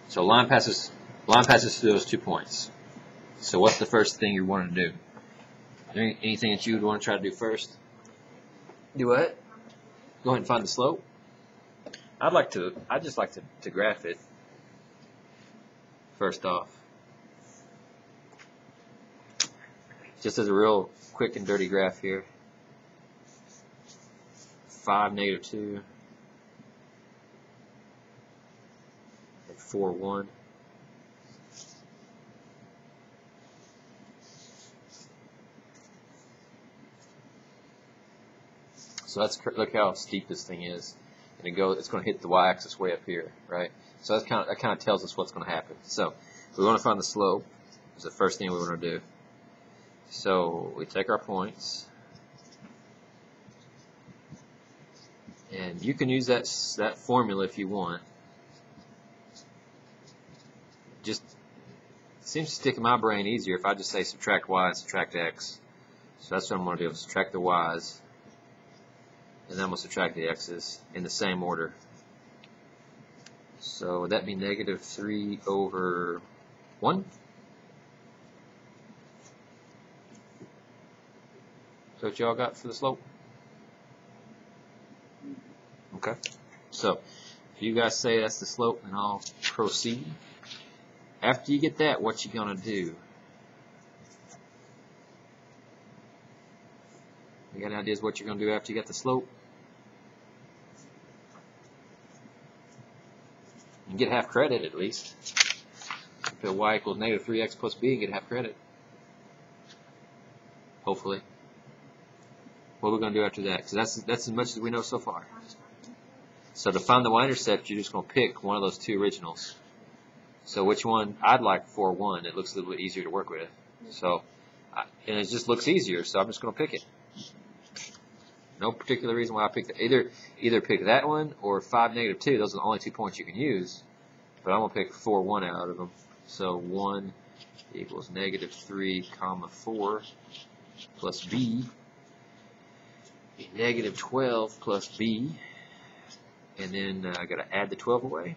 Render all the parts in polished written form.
So line passes through those 2 points. So what's the first thing you want to do? Is there anything that you would want to try to do first? Do what? Go ahead and find the slope. I'd just like to graph it first off. Just as a real quick and dirty graph here. 5, -2. 4, 1. So look how steep this thing is, and it's going to hit the y-axis way up here, right? So that kind of tells us what's going to happen. So we want to find the slope. Is the first thing we want to do. So we take our points, and you can use that formula if you want. Just seems to stick in my brain easier if I just say subtract y and subtract x. So that's what I'm going to do. Subtract the y's, and then I'm going to subtract the x's in the same order. So would that be -3 over 1? So what y'all got for the slope? Okay. So if you guys say that's the slope, then I'll proceed. After you get that, what you gonna do? You got any ideas what you're gonna do after you get the slope? You can get half credit at least. If y equals -3x plus b, you get half credit. Hopefully. What are we going to do after that? Because that's as much as we know so far. So to find the y-intercept, you're just going to pick one of those 2 originals. So which one? I'd like 4, 1. It looks a little bit easier to work with. So, and it just looks easier, so I'm just going to pick it. No particular reason why I picked it. Either pick that one or 5, -2. Those are the only 2 points you can use. But I'm going to pick 4, 1 out of them. So 1 equals -3, 4 plus b. -12 plus b, and then I got to add the 12 away.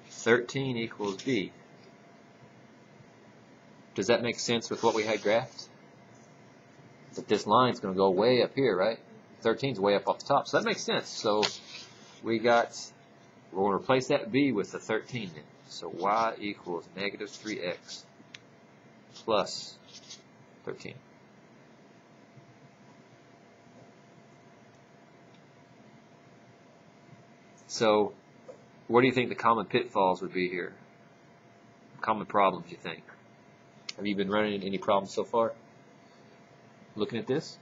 (13) equals b. Does that make sense with what we had graphed? That this line's going to go way up here, right? 13's way up off the top, so that makes sense. So we're going to replace that b with the 13 then. So y equals -3x plus 13. So, what do you think the common pitfalls would be here? Common problems, you think? Have you been running into any problems so far? Looking at this?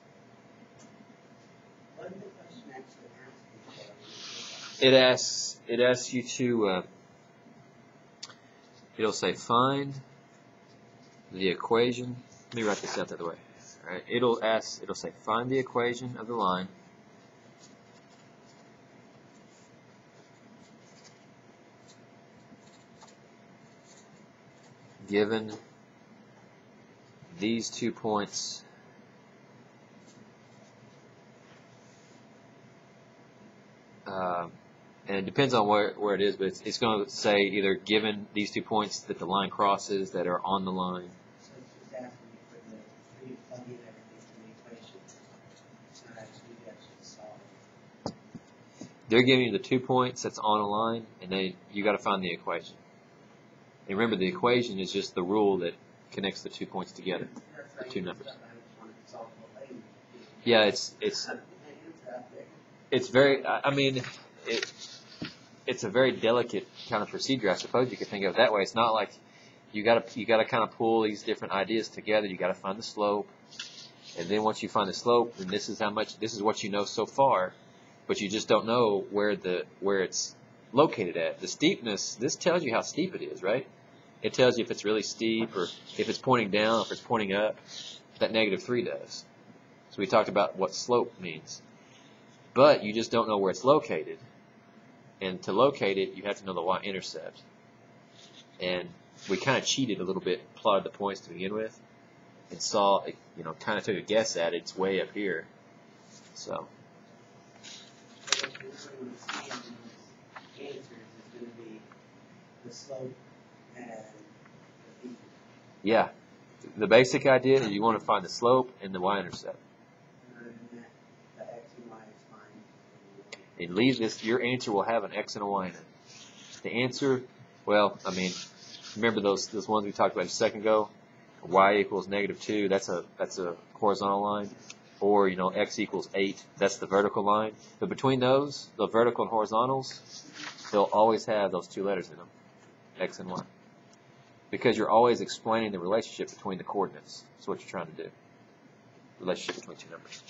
What did the question actually ask? It asks you to, it'll say find the equation. Let me write this out the other way. All right, it'll say find the equation of the line given these 2 points and it depends on where it is, but it's going to say either given these 2 points that the line crosses that are on the line. So it's just asking you for the three plug in everything to the equation. It's not actually solve it. They're giving you the 2 points that's on a line, and you got to find the equation. And remember, the equation is just the rule that connects the 2 points together, the 2 numbers. Yeah, it's very. I mean, it's a very delicate kind of procedure. I suppose you could think of it that way. It's not like you got to kind of pull these different ideas together. You got to find the slope, and then once you find the slope, then this is what you know so far, but you just don't know where it's located at. The steepness, this tells you how steep it is, right? It tells you if it's really steep or if it's pointing down, if it's pointing up. That -3 does. So we talked about what slope means. But you just don't know where it's located. And to locate it, you have to know the y-intercept. And we kind of cheated a little bit, plotted the points to begin with, and saw, kind of took a guess at it. It's way up here. So. we're going to see in these answers is going to be the slope and the feature. Yeah. The basic idea is you want to find the slope and the y-intercept. And the x and y is fine. And leave this, your answer will have an x and a y in it. The answer, well, I mean, remember those ones we talked about a second ago? Y equals -2, that's a horizontal line. Or, you know, x equals 8, that's the vertical line. But between those, the vertical and horizontals, they'll always have those two letters in them, x and y. Because you're always explaining the relationship between the coordinates. That's what you're trying to do. Relationship between two numbers.